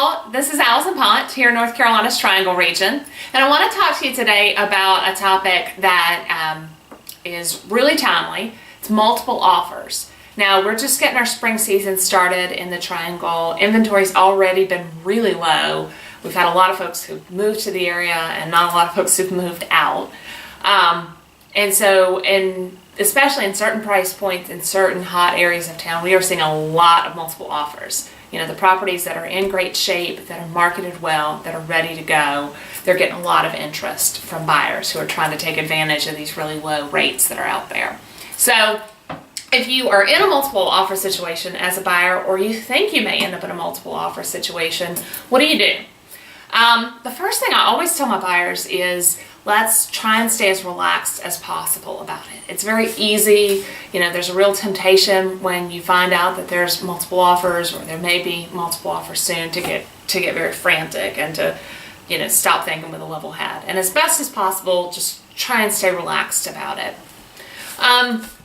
all, this is Allison Pont here in North Carolina's Triangle region, and I want to talk to you today about a topic that is really timely. It's multiple offers. Now, we're just getting our spring season started in the Triangle. Inventory's already been really low. We've had a lot of folks who've moved to the area and not a lot of folks who've moved out. Especially in certain price points in certain hot areas of town, we are seeing a lot of multiple offers. You know, the properties that are in great shape, that are marketed well, that are ready to go, they're getting a lot of interest from buyers who are trying to take advantage of these really low rates that are out there. So if you are in a multiple offer situation as a buyer, or you think you may end up in a multiple offer situation, what do? The first thing I always tell my buyers is, let's try and stay as relaxed as possible about it. It's very easy. You know, there's a real temptation when you find out that there's multiple offers, or there may be multiple offers soon, to get very frantic and to, you know, stop thinking with a level head. And as best as possible, just try and stay relaxed about it.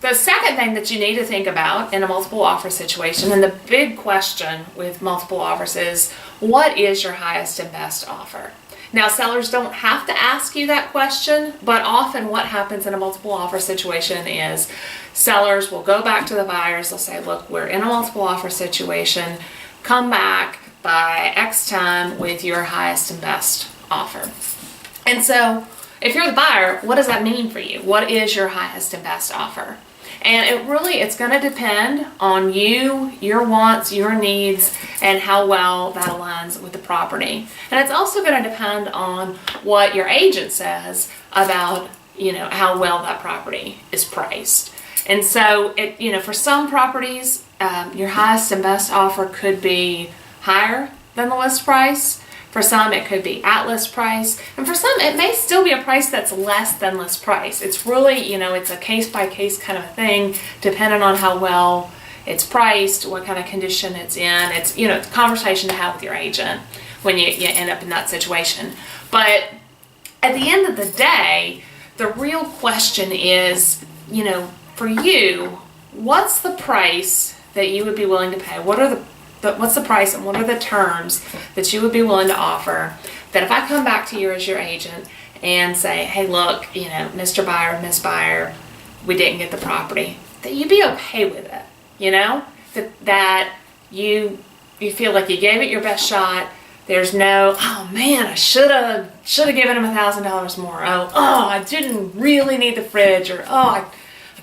The second thing that you need to think about in a multiple offer situation, and the big question with multiple offers, is, what is your highest and best offer? Now, sellers don't have to ask you that question, but often what happens in a multiple offer situation is sellers will go back to the buyers. They'll say, look, we're in a multiple offer situation. Come back by X time with your highest and best offer. And so if you're the buyer, what does that mean for you? What is your highest and best offer? And it's going to depend on you, your wants, your needs, and how well that aligns with the property. And it's also going to depend on what your agent says about, you know, how well that property is priced. And so, for some properties, your highest and best offer could be higher than the list price. For some, it could be at list price. And for some, it may still be a price that's less than list price. It's really, it's a case-by-case kind of thing, depending on how well it's priced, what kind of condition it's in. It's, it's a conversation to have with your agent when you end up in that situation. But at the end of the day, the real question is, for you, what's the price that you would be willing to pay? What's the price and what are the terms that you would be willing to offer, that if I come back to you as your agent and say, hey, look, Mr. Buyer, Miss Buyer, we didn't get the property, that you'd be okay with it, that you feel like you gave it your best shot. There's no, oh man, I should have given him $1,000 more. Oh, I didn't really need the fridge, or I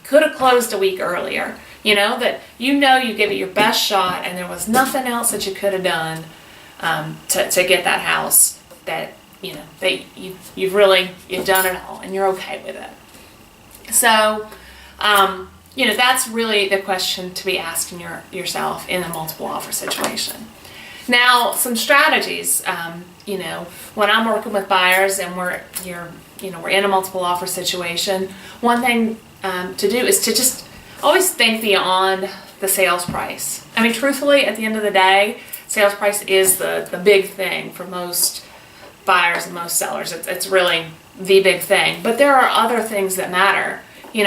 could have closed a week earlier. That you give it your best shot, and there was nothing else that you could have done to get that house. That you've done it all, and you're okay with it. So, that's really the question to be asking yourself in a multiple offer situation. Now, some strategies. When I'm working with buyers and we're in a multiple offer situation, one thing to do is to just always think beyond the sales price. I mean, truthfully, at the end of the day, sales price is the big thing for most buyers and most sellers. It's really the big thing. But there are other things that matter.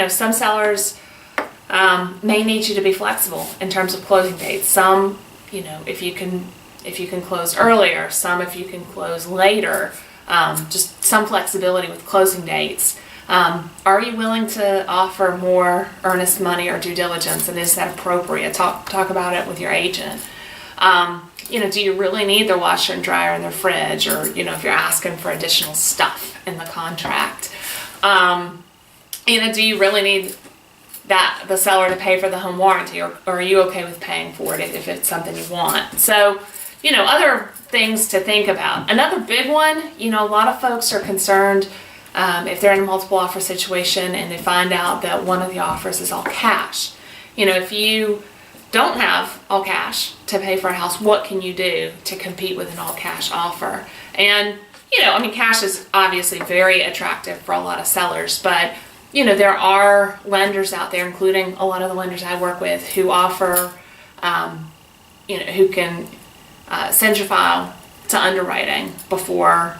Some sellers may need you to be flexible in terms of closing dates. Some, if you can close earlier. Some, if you can close later. Just some flexibility with closing dates. Are you willing to offer more earnest money or due diligence, and is that appropriate? Talk about it with your agent. Do you really need their washer and dryer and their fridge, or if you're asking for additional stuff in the contract? Do you really need the seller to pay for the home warranty, or are you okay with paying for it if it's something you want? So, other things to think about. Another big one, a lot of folks are concerned if they're in a multiple offer situation and they find out that one of the offers is all cash. If you don't have all cash to pay for a house, what can you do to compete with an all cash offer? And, cash is obviously very attractive for a lot of sellers, but, there are lenders out there, including a lot of the lenders I work with, who offer, who can send your file to underwriting before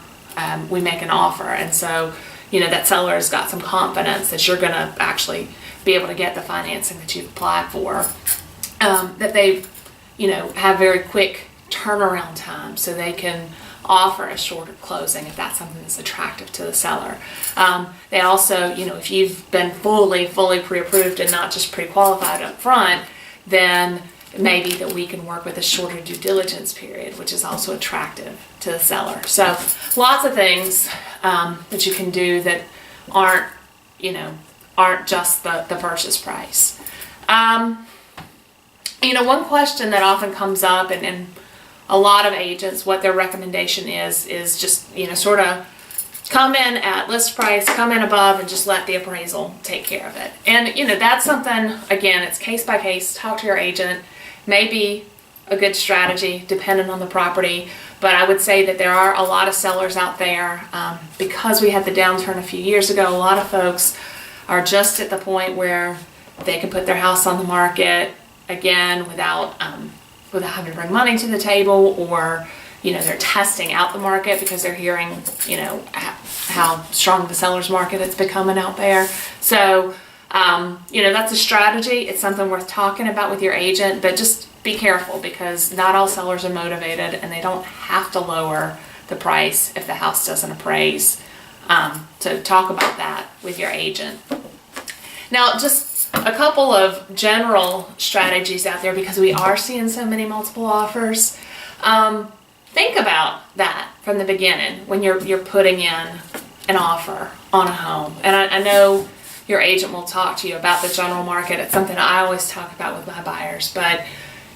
we make an offer. And so, that seller has got some confidence that you're going to actually be able to get the financing that you've applied for, that they, have very quick turnaround time so they can offer a shorter closing if that's something that's attractive to the seller. They also, if you've been fully pre-approved and not just pre-qualified up front, then maybe that we can work with a shorter due diligence period, which is also attractive to the seller. So lots of things that you can do that aren't just the purchase price. One question that often comes up, and a lot of agents, what their recommendation is just, sort of come in at list price, come in above, and just let the appraisal take care of it. And, that's something, again, it's case by case. Talk to your agent. Maybe a good strategy depending on the property. But I would say that there are a lot of sellers out there. Because we had the downturn a few years ago, a lot of folks are just at the point where they can put their house on the market again without having to bring money to the table, or they're testing out the market because they're hearing how strong the seller's market is becoming out there. So that's a strategy. It's something worth talking about with your agent, but just be careful because not all sellers are motivated, and they don't have to lower the price if the house doesn't appraise. So talk about that with your agent. Now, just a couple of general strategies out there because we are seeing so many multiple offers. Think about that from the beginning when you're putting in an offer on a home. And I know your agent will talk to you about the general market. It's something I always talk about with my buyers. But,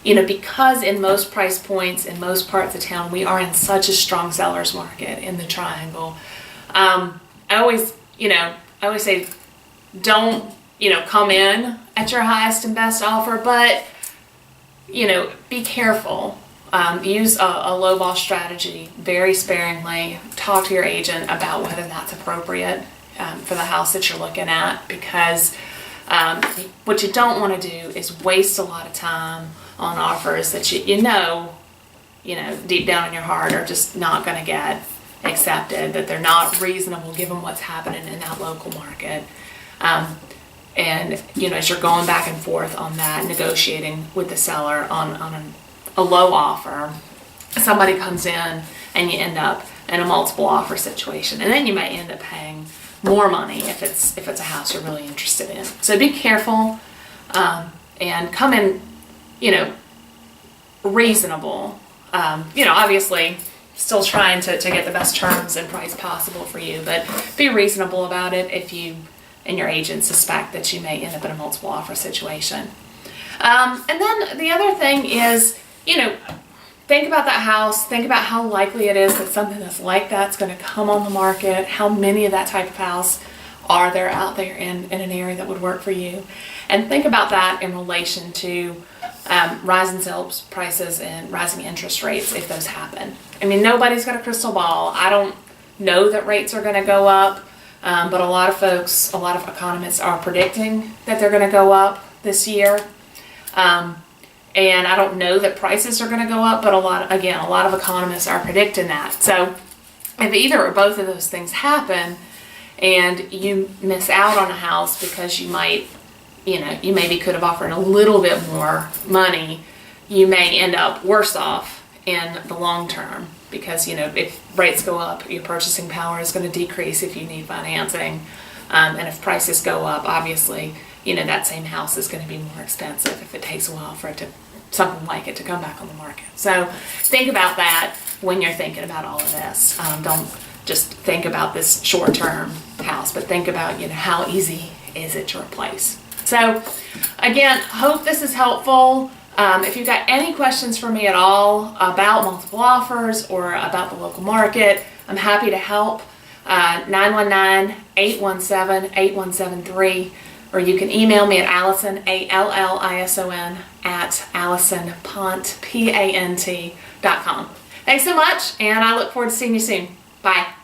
because in most price points, in most parts of town, we are in such a strong seller's market in the Triangle. I always say, don't, come in at your highest and best offer, but, be careful. Use a lowball strategy very sparingly. Talk to your agent about whether that's appropriate for the house that you're looking at, because what you don't want to do is waste a lot of time on offers that you know deep down in your heart are just not going to get accepted, that they're not reasonable given what's happening in that local market. And as you're going back and forth on that, negotiating with the seller on a low offer, somebody comes in and you end up in a multiple offer situation, and then you might end up paying more money if it's a house you're really interested in. So be careful and come in, reasonable. Obviously still trying to get the best terms and price possible for you, but be reasonable about it if you and your agent suspect that you may end up in a multiple offer situation. And then the other thing is, think about that house. Think about how likely it is that something that's like that's going to come on the market. How many of that type of house are there out there in an area that would work for you? And think about that in relation to rising sales prices and rising interest rates if those happen. I mean, nobody's got a crystal ball. I don't know that rates are going to go up, but a lot of folks, a lot of economists are predicting that they're going to go up this year. And I don't know that prices are going to go up, but a lot of economists are predicting that. So if either or both of those things happen and you miss out on a house because you maybe could have offered a little bit more money, you may end up worse off in the long term because, if rates go up, your purchasing power is going to decrease if you need financing. And if prices go up, obviously, that same house is going to be more expensive if it takes a while for something like it to come back on the market. So think about that when you're thinking about all of this. Don't just think about this short-term house, but think about, how easy is it to replace. So again, hope this is helpful. If you've got any questions for me at all about multiple offers or about the local market, I'm happy to help. 919-817-8173, or you can email me at Allison, ALLISON, at AllisonPant, PANT.com. Thanks so much, and I look forward to seeing you soon. Bye.